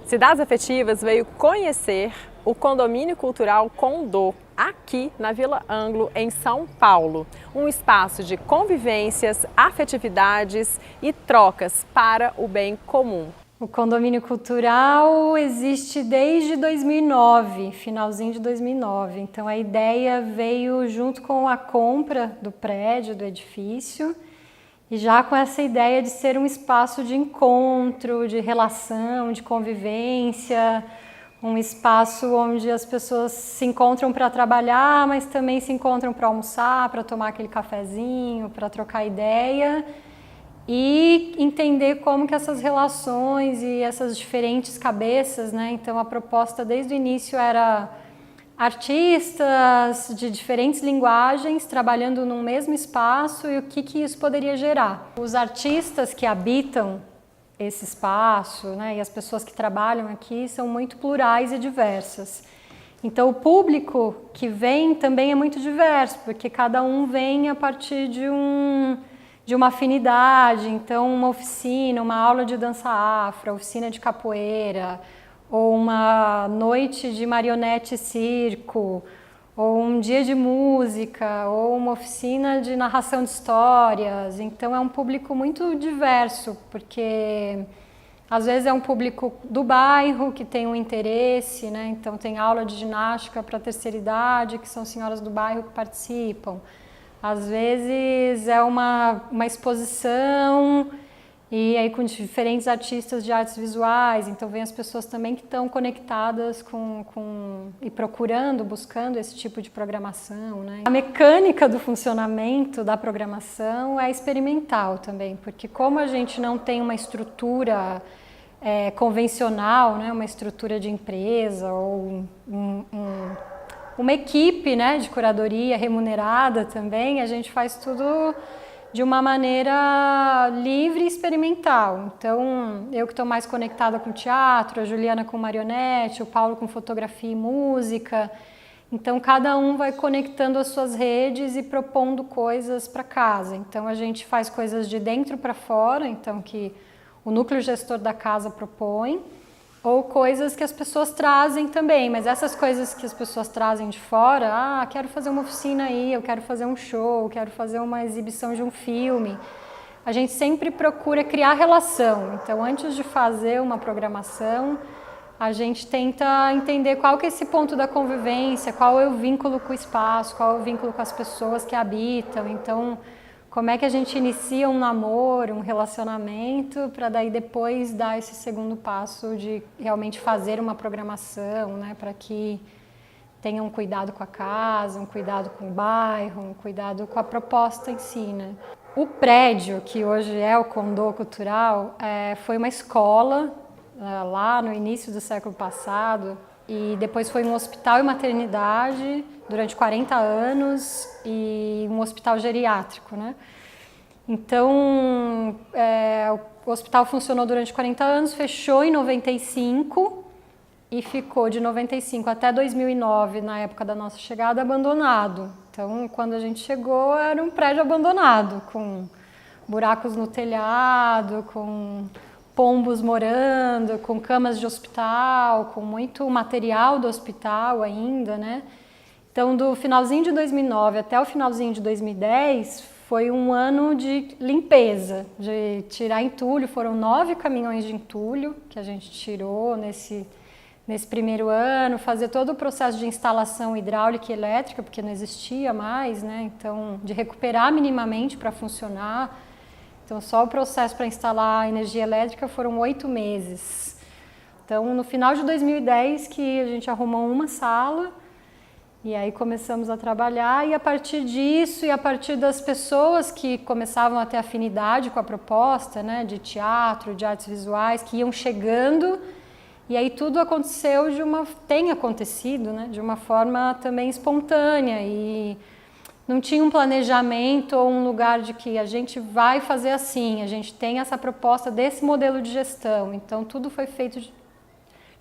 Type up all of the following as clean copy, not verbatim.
Cidades Afetivas veio conhecer o Condomínio Cultural Condô, aqui na Vila Anglo, em São Paulo. Um espaço de convivências, afetividades e trocas para o bem comum. O Condomínio Cultural existe desde 2009, finalzinho de 2009. Então a ideia veio junto com a compra do prédio, do edifício, e já com essa ideia de ser um espaço de encontro, de relação, de convivência, um espaço onde as pessoas se encontram para trabalhar, mas também se encontram para almoçar, para tomar aquele cafezinho, para trocar ideia e entender como que essas relações e essas diferentes cabeças, né? Então a proposta desde o início era artistas de diferentes linguagens trabalhando num mesmo espaço e o que isso poderia gerar. Os artistas que habitam esse espaço, né, e as pessoas que trabalham aqui são muito plurais e diversas. Então o público que vem também é muito diverso, porque cada um vem a partir de uma afinidade. Então uma oficina, uma aula de dança afro, oficina de capoeira, ou uma noite de marionete e circo, ou um dia de música, ou uma oficina de narração de histórias. Então é um público muito diverso, porque às vezes é um público do bairro que tem um interesse, né? Então tem aula de ginástica para a terceira idade, que são senhoras do bairro que participam. Às vezes é uma exposição, e aí com diferentes artistas de artes visuais, então vem as pessoas também que estão conectadas e procurando, buscando esse tipo de programação, né? A mecânica do funcionamento da programação é experimental também, porque como a gente não tem uma estrutura convencional, né? Uma estrutura de empresa ou uma equipe, né, de curadoria remunerada também, a gente faz tudo de uma maneira livre e experimental. Então, eu que estou mais conectada com teatro, a Juliana com marionete, o Paulo com fotografia e música. Então, cada um vai conectando as suas redes e propondo coisas para casa. Então, a gente faz coisas de dentro para fora, então que o núcleo gestor da casa propõe, ou coisas que as pessoas trazem também, mas essas coisas que as pessoas trazem de fora, quero fazer uma oficina aí, eu quero fazer um show, quero fazer uma exibição de um filme. A gente sempre procura criar relação, então antes de fazer uma programação, a gente tenta entender qual que é esse ponto da convivência, qual é o vínculo com o espaço, qual é o vínculo com as pessoas que habitam, então como é que a gente inicia um namoro, um relacionamento, para daí depois dar esse segundo passo de realmente fazer uma programação, né, para que tenha um cuidado com a casa, um cuidado com o bairro, um cuidado com a proposta em si, né. O prédio, que hoje é o Condô Cultural, foi uma escola lá no início do século passado, e depois foi um hospital e maternidade durante 40 anos e um hospital geriátrico, né? Então, o hospital funcionou durante 40 anos, fechou em 95 e ficou de 95 até 2009, na época da nossa chegada, abandonado. Então, quando a gente chegou, era um prédio abandonado, com buracos no telhado, com pombos morando, com camas de hospital, com muito material do hospital ainda, né? Então, do finalzinho de 2009 até o finalzinho de 2010, foi um ano de limpeza, de tirar entulho. Foram 9 caminhões de entulho que a gente tirou nesse primeiro ano, fazer todo o processo de instalação hidráulica e elétrica, porque não existia mais, né? Então, de recuperar minimamente para funcionar. Então, só o processo para instalar a energia elétrica foram 8 meses. Então, no final de 2010 que a gente arrumou uma sala e aí começamos a trabalhar, e a partir disso e a partir das pessoas que começavam a ter afinidade com a proposta, né, de teatro, de artes visuais, que iam chegando, e aí tudo aconteceu tem acontecido, né, de uma forma também espontânea, e não tinha um planejamento ou um lugar de que a gente vai fazer assim, a gente tem essa proposta desse modelo de gestão. Então tudo foi feito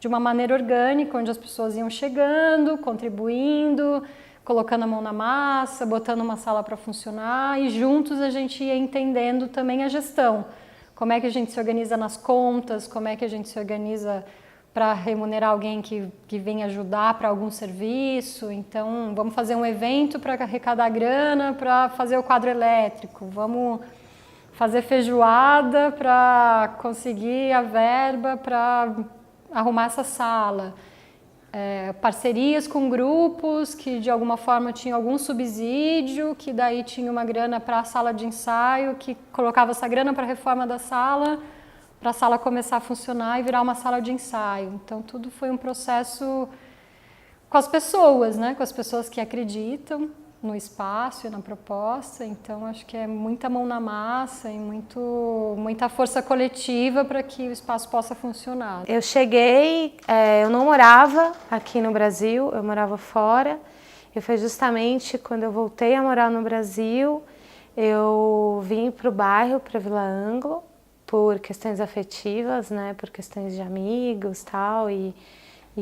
de uma maneira orgânica, onde as pessoas iam chegando, contribuindo, colocando a mão na massa, botando uma sala para funcionar, e juntos a gente ia entendendo também a gestão. Como é que a gente se organiza nas contas, como é que a gente se organiza para remunerar alguém que vem ajudar para algum serviço. Então, vamos fazer um evento para arrecadar grana para fazer o quadro elétrico. Vamos fazer feijoada para conseguir a verba para arrumar essa sala. Parcerias com grupos que de alguma forma tinham algum subsídio, que daí tinha uma grana para a sala de ensaio, que colocava essa grana para a reforma da sala, para a sala começar a funcionar e virar uma sala de ensaio. Então tudo foi um processo com as pessoas, né? Com as pessoas que acreditam no espaço e na proposta. Então acho que é muita mão na massa e muita força coletiva para que o espaço possa funcionar. Eu cheguei, eu não morava aqui no Brasil, eu morava fora. E foi justamente quando eu voltei a morar no Brasil, eu vim para o bairro, para Vila Anglo, por questões afetivas, né, por questões de amigos tal, e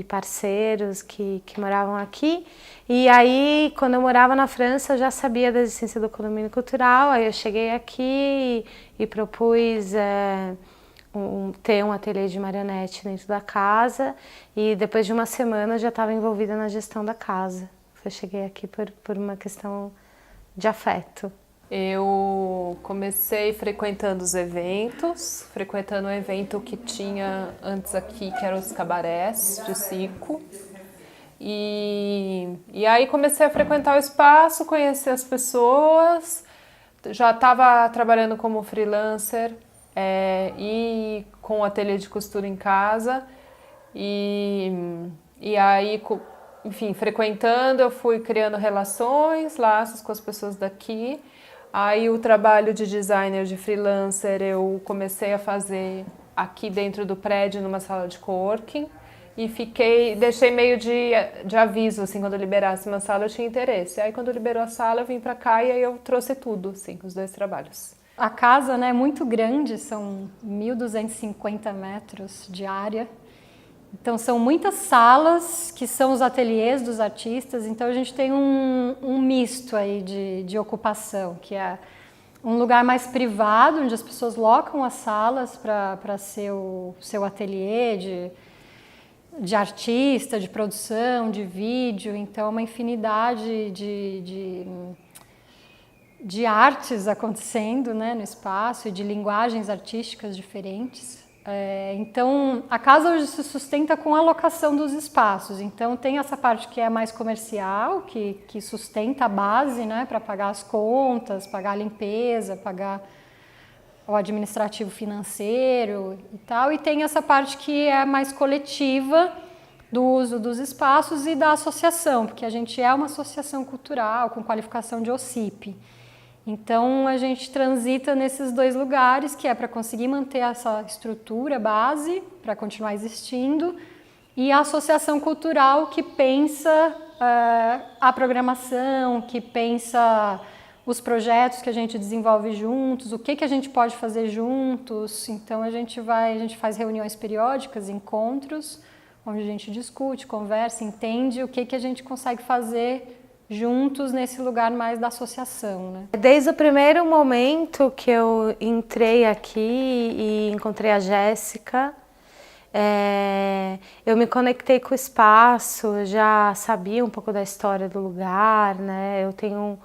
parceiros que moravam aqui. E aí, quando eu morava na França, eu já sabia da existência do condomínio cultural. Aí eu cheguei aqui e propus ter um ateliê de marionete dentro da casa. E depois de uma semana eu já estava envolvida na gestão da casa. Eu cheguei aqui por uma questão de afeto. Eu comecei frequentando os eventos, frequentando um evento que tinha antes aqui, que eram os cabarés de circo. E aí comecei a frequentar o espaço, conhecer as pessoas, já estava trabalhando como freelancer e com ateliê de costura em casa. E aí, enfim, frequentando, eu fui criando relações, laços com as pessoas daqui. Aí o trabalho de designer, de freelancer, eu comecei a fazer aqui dentro do prédio, numa sala de coworking. E deixei meio de aviso, assim, quando eu liberasse uma sala eu tinha interesse. Aí quando liberou a sala eu vim pra cá e aí eu trouxe tudo, assim, os dois trabalhos. A casa, né, é muito grande, são 1.250 metros de área. Então são muitas salas que são os ateliês dos artistas, então a gente tem um misto aí de ocupação, que é um lugar mais privado, onde as pessoas locam as salas para ser o seu ateliê de artista, de produção, de vídeo. Então uma infinidade de artes acontecendo, né, no espaço e de linguagens artísticas diferentes. Então, a casa hoje se sustenta com a locação dos espaços. Então, tem essa parte que é mais comercial, que sustenta a base, né, para pagar as contas, pagar a limpeza, pagar o administrativo financeiro e tal. E tem essa parte que é mais coletiva, do uso dos espaços e da associação, porque a gente é uma associação cultural com qualificação de OCIP. Então, a gente transita nesses dois lugares, que é para conseguir manter essa estrutura base, para continuar existindo, e a associação cultural que pensa a programação, que pensa os projetos que a gente desenvolve juntos, o que a gente pode fazer juntos. Então, a gente faz reuniões periódicas, encontros, onde a gente discute, conversa, entende o que a gente consegue fazer juntos nesse lugar mais da associação, né? Desde o primeiro momento que eu entrei aqui e encontrei a Jéssica, eu me conectei com o espaço, já sabia um pouco da história do lugar, né? Eu tenho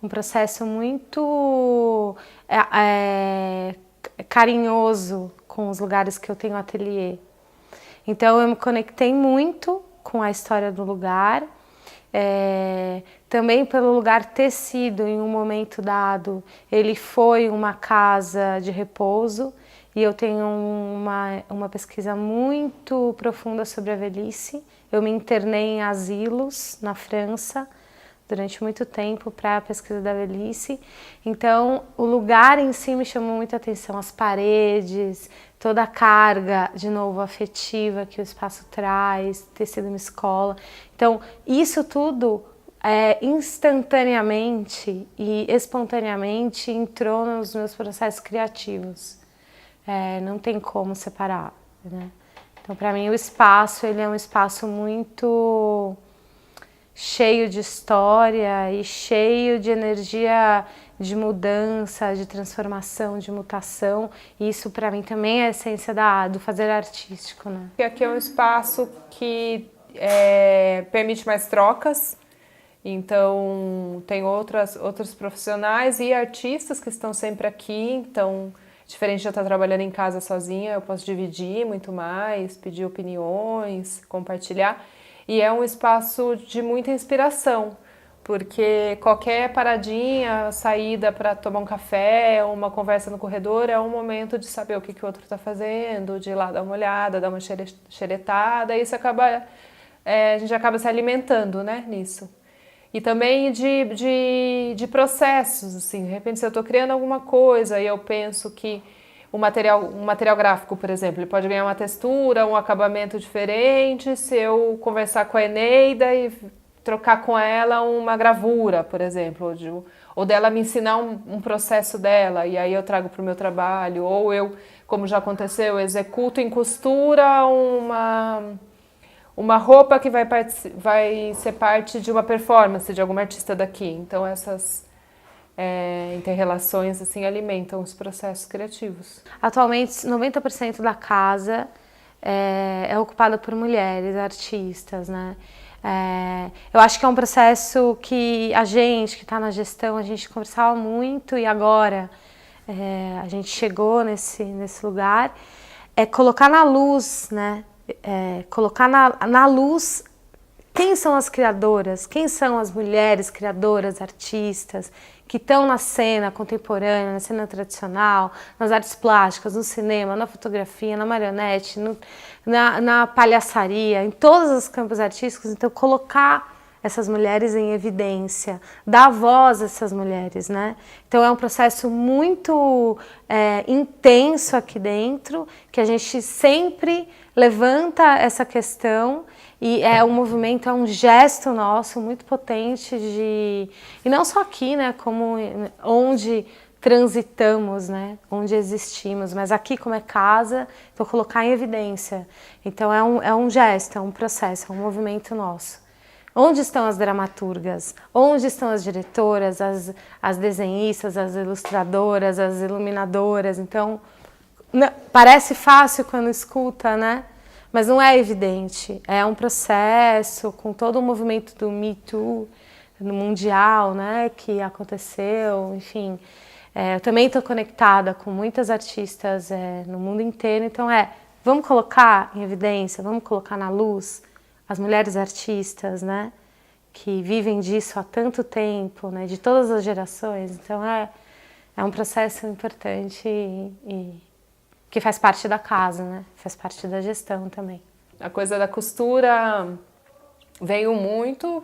um processo muito carinhoso com os lugares que eu tenho ateliê. Então eu me conectei muito com a história do lugar. Também pelo lugar ter sido, em um momento dado, ele foi uma casa de repouso, e eu tenho uma pesquisa muito profunda sobre a velhice. Eu me internei em asilos na França durante muito tempo para a pesquisa da velhice. Então o lugar em si me chamou muita atenção, as paredes, toda a carga, de novo, afetiva que o espaço traz, ter sido uma escola. Então, isso tudo instantaneamente e espontaneamente entrou nos meus processos criativos. Não tem como separar, né? Então, para mim, o espaço, ele é um espaço muito cheio de história e cheio de energia de mudança, de transformação, de mutação. E isso para mim também é a essência do fazer artístico, né? Aqui é um espaço que permite mais trocas, então tem outros profissionais e artistas que estão sempre aqui, então diferente de eu estar trabalhando em casa sozinha, eu posso dividir muito mais, pedir opiniões, compartilhar. E é um espaço de muita inspiração, porque qualquer paradinha, saída para tomar um café, uma conversa no corredor, é um momento de saber o que o outro está fazendo, de ir lá dar uma olhada, dar uma xeretada, e isso a gente acaba se alimentando, né, nisso. E também de processos, assim, de repente se eu estou criando alguma coisa e eu penso que um material gráfico, por exemplo, ele pode ganhar uma textura, um acabamento diferente se eu conversar com a Eneida e trocar com ela uma gravura, por exemplo, ou dela me ensinar um processo dela e aí eu trago para o meu trabalho, ou eu, como já aconteceu, eu executo em costura uma roupa que vai ser parte de uma performance de alguma artista daqui. Então essas interrelações assim alimentam os processos criativos. Atualmente 90% da casa é ocupada por mulheres artistas, né? Eu acho que é um processo que a gente que está na gestão, a gente conversava muito e agora a gente chegou nesse lugar, colocar na luz, né? Colocar na luz quem são as criadoras, quem são as mulheres criadoras, artistas, que estão na cena contemporânea, na cena tradicional, nas artes plásticas, no cinema, na fotografia, na marionete, na palhaçaria, em todos os campos artísticos. Então, colocar essas mulheres em evidência, dar voz a essas mulheres, né? Então, é um processo muito intenso aqui dentro, que a gente sempre levanta essa questão. E é um movimento, é um gesto nosso muito potente e não só aqui, né, como onde transitamos, né, onde existimos, mas aqui como é casa, então colocar em evidência. Então é um gesto, é um processo, é um movimento nosso. Onde estão as dramaturgas? Onde estão as diretoras, as desenhistas, as ilustradoras, as iluminadoras? Então, parece fácil quando escuta, né? Mas não é evidente, é um processo com todo o movimento do Me Too no mundial, né, que aconteceu, enfim. Eu também estou conectada com muitas artistas no mundo inteiro, então vamos colocar em evidência, vamos colocar na luz as mulheres artistas, né, que vivem disso há tanto tempo, né, de todas as gerações, então é um processo importante e que faz parte da casa, né? Faz parte da gestão também. A coisa da costura veio muito,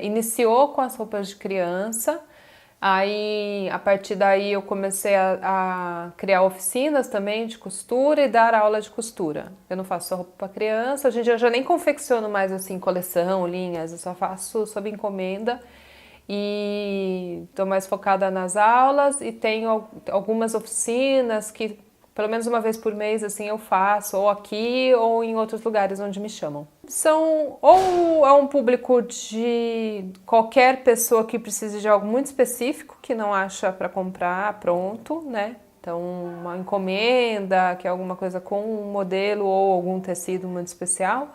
iniciou com as roupas de criança, aí a partir daí eu comecei a criar oficinas também de costura e dar aula de costura. Eu não faço só roupa para criança, hoje em dia eu já nem confecciono mais assim coleção, linhas, eu só faço sob encomenda. E estou mais focada nas aulas e tenho algumas oficinas que pelo menos uma vez por mês assim eu faço, ou aqui ou em outros lugares onde me chamam. Ou é um público de qualquer pessoa que precise de algo muito específico, que não acha para comprar pronto, né? Então uma encomenda, que é alguma coisa com um modelo ou algum tecido muito especial.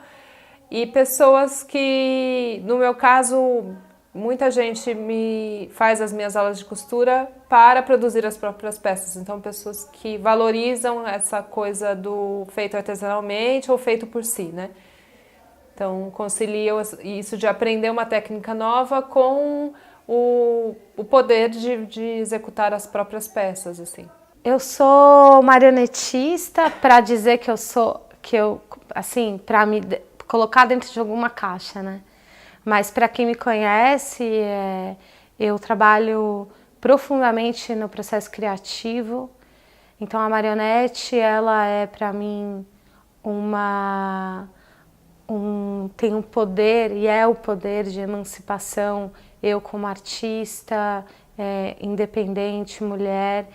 E pessoas que, no meu caso, muita gente me faz as minhas aulas de costura para produzir as próprias peças. Então, pessoas que valorizam essa coisa do feito artesanalmente ou feito por si, né? Então, conciliam isso de aprender uma técnica nova com o poder de executar as próprias peças, assim. Eu sou marionetista para dizer assim, para me colocar dentro de alguma caixa, né? Mas para quem me conhece, eu trabalho profundamente no processo criativo. Então a marionete, ela é para mim tem um poder, e é o poder de emancipação. Eu como artista, independente, mulher,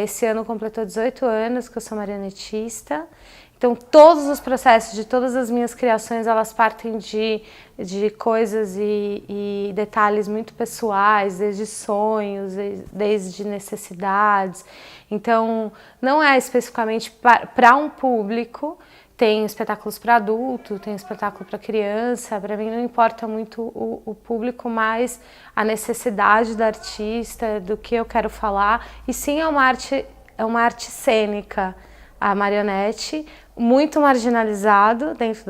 esse ano completou 18 anos que eu sou marionetista. Então, todos os processos de todas as minhas criações, elas partem de coisas e detalhes muito pessoais, desde sonhos, desde necessidades. Então, não é especificamente para um público. Tem espetáculos para adulto, tem espetáculo para criança. Para mim não importa muito o público, mas a necessidade do artista, do que eu quero falar. E sim, é uma arte cênica, a marionete, muito marginalizado dentro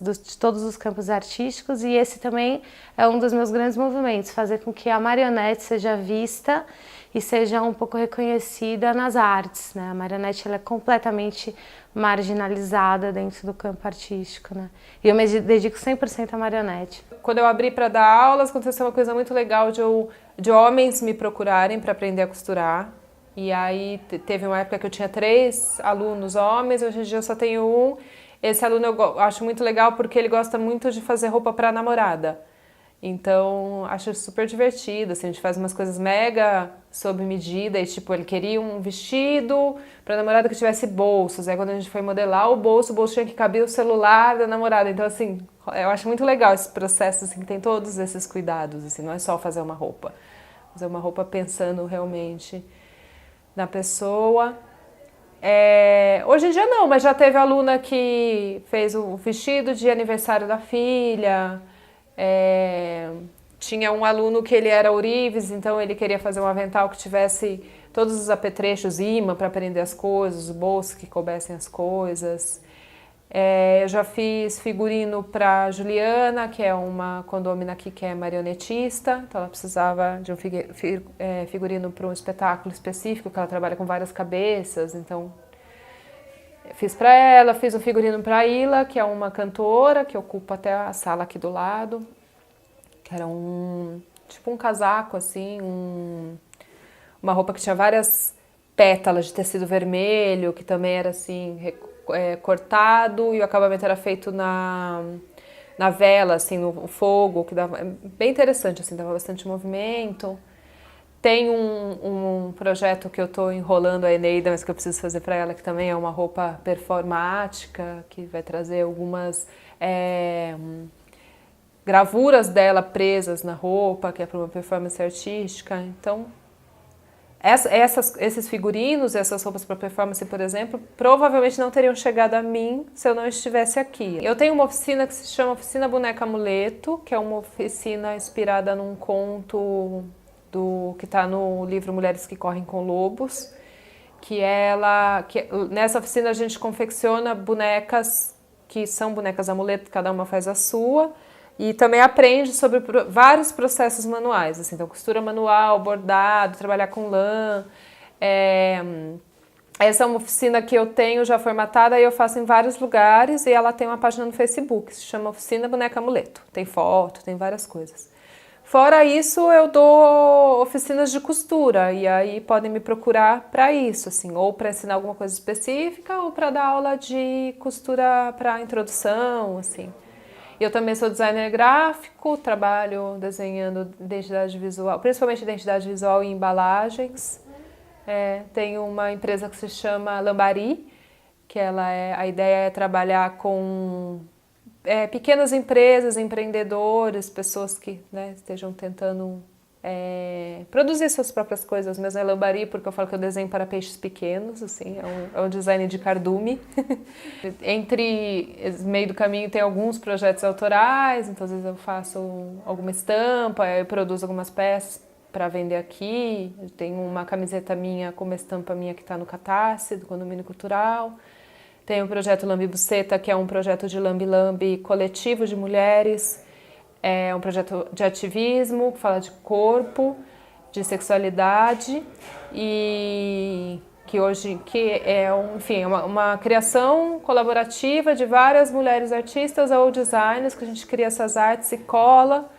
de todos os campos artísticos, e esse também é um dos meus grandes movimentos, fazer com que a marionete seja vista e seja um pouco reconhecida nas artes, né? A marionete, ela é completamente marginalizada dentro do campo artístico, né? E eu me dedico 100% à marionete. Quando eu abri para dar aulas, aconteceu uma coisa muito legal de homens me procurarem para aprender a costurar. E aí teve uma época que eu tinha 3 alunos homens, hoje em dia eu só tenho 1. Esse aluno eu acho muito legal porque ele gosta muito de fazer roupa para namorada. Então, acho super divertido, assim, a gente faz umas coisas mega sob medida, e tipo, ele queria um vestido para namorada que tivesse bolsos. Aí quando a gente foi modelar o bolso tinha que caber o celular da namorada. Então, assim, eu acho muito legal esse processo, assim, que tem todos esses cuidados, assim, não é só fazer uma roupa. Fazer uma roupa pensando realmente na pessoa. Hoje em dia não, mas já teve aluna que fez o vestido de aniversário da filha. Tinha um aluno que ele era ourives, então ele queria fazer um avental que tivesse todos os apetrechos, imã para prender as coisas, os bolsos que coubessem as coisas. Eu já fiz figurino para Juliana, que é uma condômina aqui que é marionetista, então ela precisava de um figurino para um espetáculo específico, que ela trabalha com várias cabeças, então fiz para ela. Fiz um figurino para a Ila, que é uma cantora, que ocupa até a sala aqui do lado, que era tipo um casaco, assim, uma roupa que tinha várias pétalas de tecido vermelho, que também era assim, cortado, e o acabamento era feito na vela, assim, no fogo, que dava bem interessante, assim, dava bastante movimento. Tem um projeto que eu estou enrolando a Eneida, mas que eu preciso fazer para ela, que também é uma roupa performática, que vai trazer algumas gravuras dela presas na roupa, que é para uma performance artística. Então, esses figurinos, essas roupas para performance, por exemplo, provavelmente não teriam chegado a mim se eu não estivesse aqui. Eu tenho uma oficina que se chama Oficina Boneca Amuleto, que é uma oficina inspirada num conto que está no livro Mulheres que Correm com Lobos, nessa oficina a gente confecciona bonecas que são bonecas amuleto, cada uma faz a sua, e também aprende sobre vários processos manuais, assim, então costura manual, bordado, trabalhar com lã. Essa é uma oficina que eu tenho já formatada e eu faço em vários lugares, e ela tem uma página no Facebook, que se chama Oficina Boneca Amuleto. Tem foto, tem várias coisas. Fora isso, eu dou oficinas de costura, e aí podem me procurar para isso, assim, ou para ensinar alguma coisa específica, ou para dar aula de costura para introdução, assim. Eu também sou designer gráfico, trabalho desenhando identidade visual, principalmente identidade visual e embalagens. Tenho uma empresa que se chama Lambari, que a ideia é trabalhar com pequenas empresas, empreendedores, pessoas que, né, estejam tentando produzir suas próprias coisas mesmo. É Lambari porque eu falo que eu desenho para peixes pequenos, assim, é um design de cardume. Meio do caminho tem alguns projetos autorais, então às vezes eu faço alguma estampa, eu produzo algumas peças para vender aqui. Eu tenho uma camiseta minha com uma estampa minha que está no Catarse, do Condomínio Cultural. Tem o projeto Lambi Buceta, que é um projeto de lambi-lambi coletivo de mulheres. É um projeto de ativismo, que fala de corpo, de sexualidade, e que é uma criação colaborativa de várias mulheres artistas ou designers, que a gente cria essas artes e cola,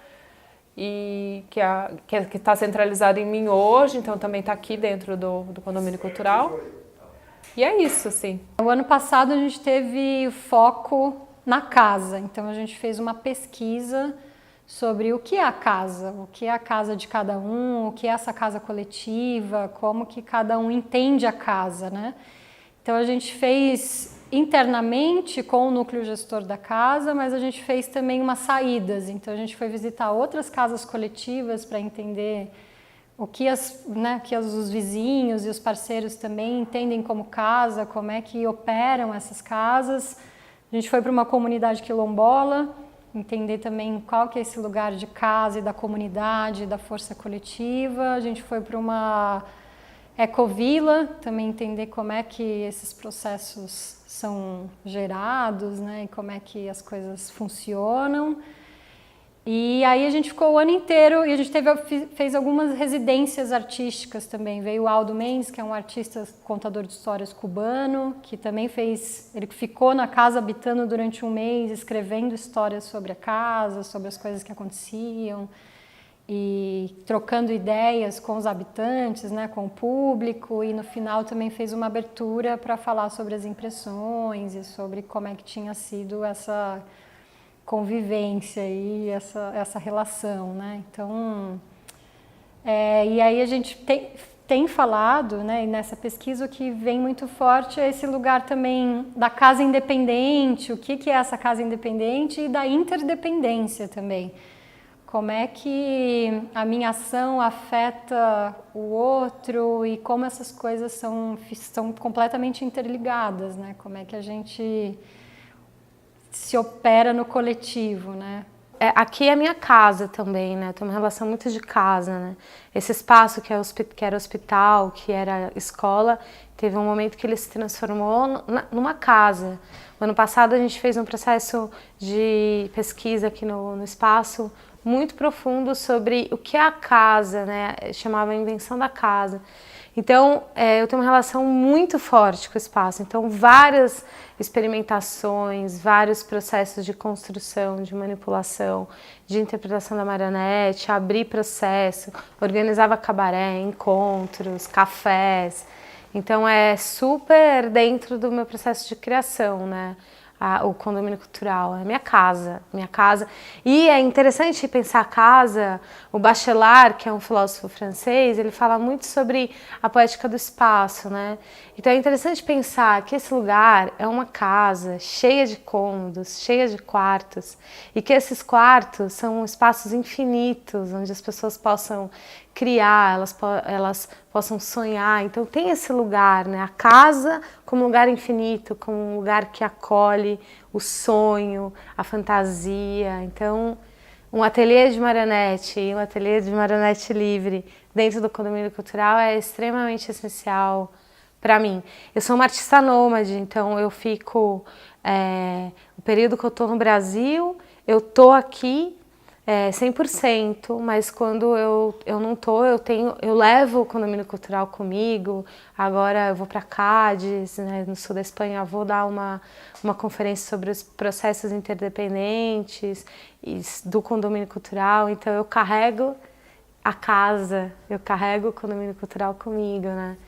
e que está centralizado em mim hoje, então também está aqui dentro do Condomínio Cultural. E é isso, assim. O ano passado a gente teve foco na casa, então a gente fez uma pesquisa sobre o que é a casa de cada um, o que é essa casa coletiva, como que cada um entende a casa, né? Então a gente fez internamente com o núcleo gestor da casa, mas a gente fez também umas saídas. Então a gente foi visitar outras casas coletivas para entender o que, os vizinhos e os parceiros também entendem como casa, como é que operam essas casas. A gente foi para uma comunidade quilombola, entender também qual que é esse lugar de casa e da comunidade, da força coletiva. A gente foi para uma ecovila, também entender como é que esses processos são gerados, né, e como é que as coisas funcionam. E aí a gente ficou o ano inteiro e a gente fez algumas residências artísticas também. Veio o Aldo Mendes, que é um artista contador de histórias cubano, que também ele ficou na casa habitando durante um mês, escrevendo histórias sobre a casa, sobre as coisas que aconteciam e trocando ideias com os habitantes, né, com o público, e no final também fez uma abertura para falar sobre as impressões e sobre como é que tinha sido essa convivência e essa relação, né? Então, e aí a gente tem falado, né, e nessa pesquisa o que vem muito forte é esse lugar também da casa independente, o que é essa casa independente, e da interdependência também. Como é que a minha ação afeta o outro e como essas coisas são completamente interligadas, né? Como é que a gente se opera no coletivo, né? Aqui é a minha casa também, né? Tem uma relação muito de casa, né? Esse espaço que era hospital, que era escola, teve um momento que ele se transformou numa casa. No ano passado a gente fez um processo de pesquisa aqui no espaço muito profundo sobre o que é a casa, né? Chamava a invenção da casa. Então, eu tenho uma relação muito forte com o espaço. Então, várias experimentações, vários processos de construção, de manipulação, de interpretação da marionete, abrir processo, organizava cabaré, encontros, cafés. Então, é super dentro do meu processo de criação, né? O condomínio cultural, é minha casa. E é interessante pensar a casa, o Bachelard, que é um filósofo francês, ele fala muito sobre a poética do espaço, né? Então é interessante pensar que esse lugar é uma casa cheia de cômodos, cheia de quartos, e que esses quartos são espaços infinitos, onde as pessoas possam criar, elas possam sonhar. Então tem esse lugar, né? A casa como um lugar infinito, como um lugar que acolhe o sonho, a fantasia. Então um ateliê de marionete e um ateliê de marionete livre dentro do condomínio cultural é extremamente essencial para mim. Eu sou uma artista nômade, então eu fico, o período que eu estou no Brasil, eu estou aqui 100%, mas quando eu não estou, eu levo o condomínio cultural comigo. Agora eu vou para Cádiz, né, no sul da Espanha, vou dar uma conferência sobre os processos interdependentes do condomínio cultural, então eu carrego a casa, eu carrego o condomínio cultural comigo, né?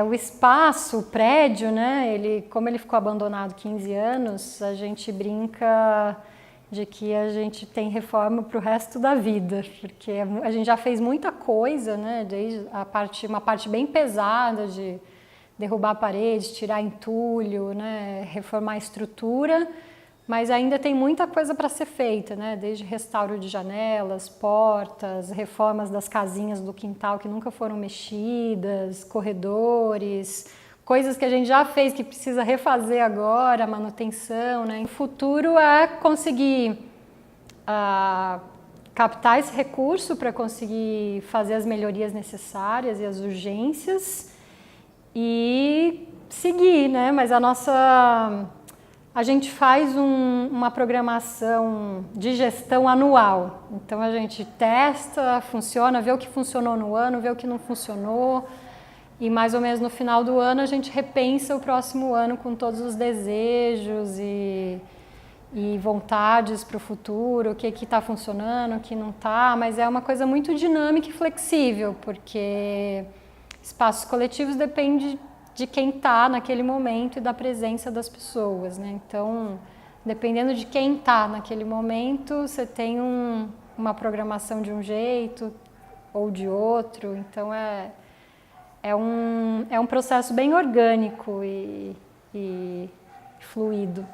O espaço, o prédio, né, como ele ficou abandonado 15 anos, a gente brinca de que a gente tem reforma para o resto da vida, porque a gente já fez muita coisa, né, desde uma parte bem pesada de derrubar paredes, tirar entulho, né, reformar a estrutura, mas ainda tem muita coisa para ser feita, né, desde restauro de janelas, portas, reformas das casinhas do quintal que nunca foram mexidas, corredores, coisas que a gente já fez que precisa refazer agora, manutenção, né? O futuro é conseguir captar esse recurso para conseguir fazer as melhorias necessárias e as urgências e seguir, né? Mas a gente faz uma programação de gestão anual. Então a gente testa, funciona, vê o que funcionou no ano, vê o que não funcionou. E mais ou menos no final do ano a gente repensa o próximo ano com todos os desejos e vontades para o futuro, o que está funcionando, o que não está, mas é uma coisa muito dinâmica e flexível, porque espaços coletivos depende de quem está naquele momento e da presença das pessoas, né? Então, dependendo de quem está naquele momento, você tem uma programação de um jeito ou de outro, então é um processo bem orgânico e fluido.